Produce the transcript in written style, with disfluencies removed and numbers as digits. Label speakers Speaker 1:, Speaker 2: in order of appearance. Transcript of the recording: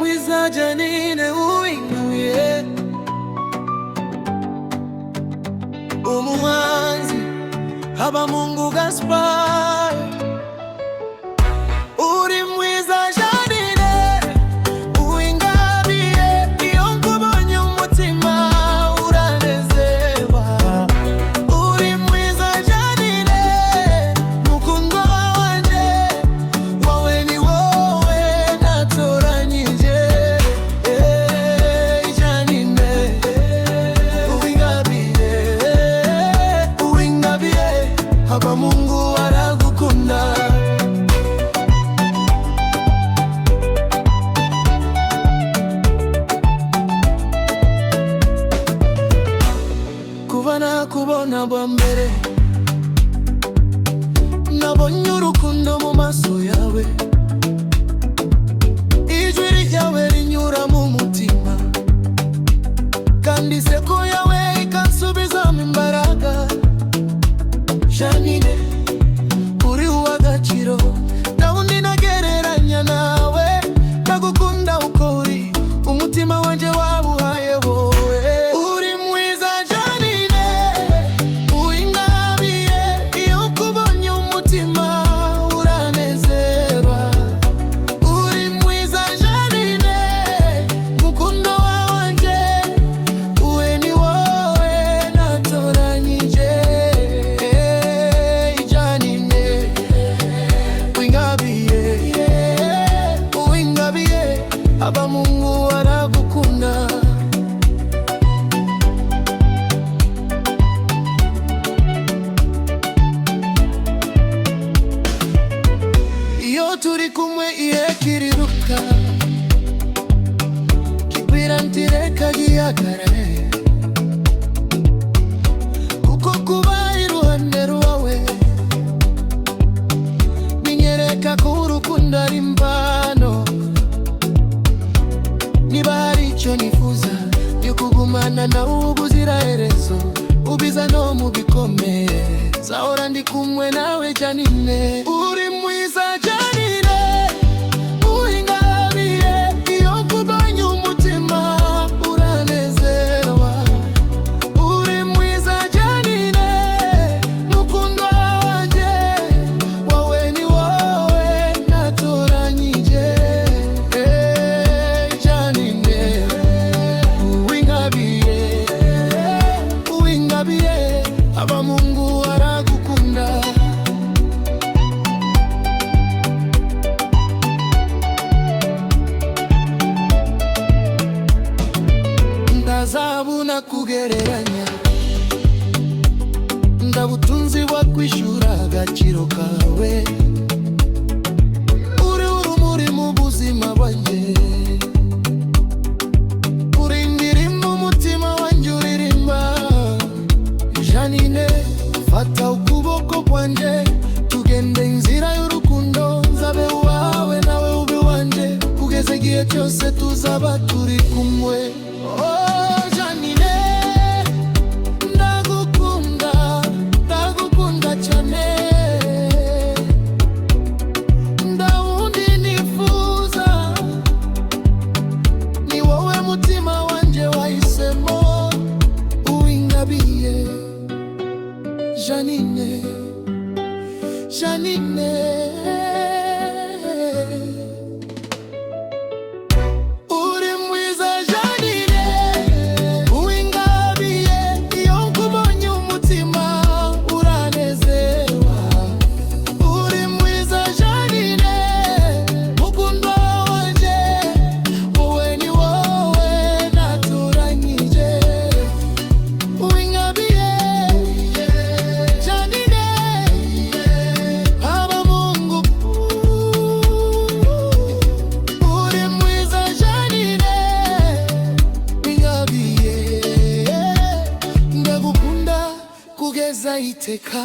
Speaker 1: mwiza Janine uwinguye umuhanzi Habamungu Gaspar. Uri mwiza Janine uwingabiye, iyo nkubonye umutima uranezerwa. Uri mwiza Janine mukungo wanje, wowe ni wowe natoranyije. Janine uwingabiye, uwingabiye, Habamungu aragukunda. Kuva nakubona bwa mbere, nabonye urukundo mu maso yawe. Ijwi ryawe rinyura mu mutima, kandi inseko yawe ikansubizamo imbaraga. Janine uri uw'agaciro, nta wundi nagereranya nawe. Ndagukunda uko uri, umutima wanje wabuhaye wowe. Uri mwiza Janine uwingabiye, iyo nkubonye umutima uranezerwa. Uri mwiza Janine mukundo wanje, wowe ni wowe natoranyije. Janine uwingabiye, uwingabiye, Habamungu aragukunda. Iyo turi kumwe igihe kiriruka, kibwira nti reka gihagarare, kuko kuba iruhande rwawe binyereka ko urukundo ari impano. Niba hari icyo nifuza, ni ukugumana nawe ubuziraherezo, ubiza no mu bikomeye. Nzahora ndi kumwe nawe Janine. Uri mwiza Janine uwingabiye, iyo nkubonye umutima uranezerwa. Uri mwiza Janine mukundo wanje, wowe ni wowe natoranyije. Janine uwingabiye, uwingabiye, Habamungu aragukunda. Ndazabuna kugereranya, ndabutunzi wakwishura agaciro kawe. Uri urumuri mu buzima bwanjye, uri indirimbo umutima wanjye uririmba. Janine fata ukuboko kwanje, tugende inzira y'urukundo. Nzabe uwawe nawe ube wanje, kugeza igihe cyose tuzaba turi kumwe. Oh Janine ndagukunda, ndagukunda cyane. Nta wundi nifuza, ni wowe mutima wanje wahisemo. Uwingabiye Janine, Janine. Uri mwiza Janine uwingabiye, iyo nkubonye umutima uranezerwa. Uri mwiza Janine mukundo wanje, wowe ni wowe natoranyije. Uwingabiye Janine, Habamungu. Uri mwiza Janine uwingabiye, ndagukunda kugeza iteka.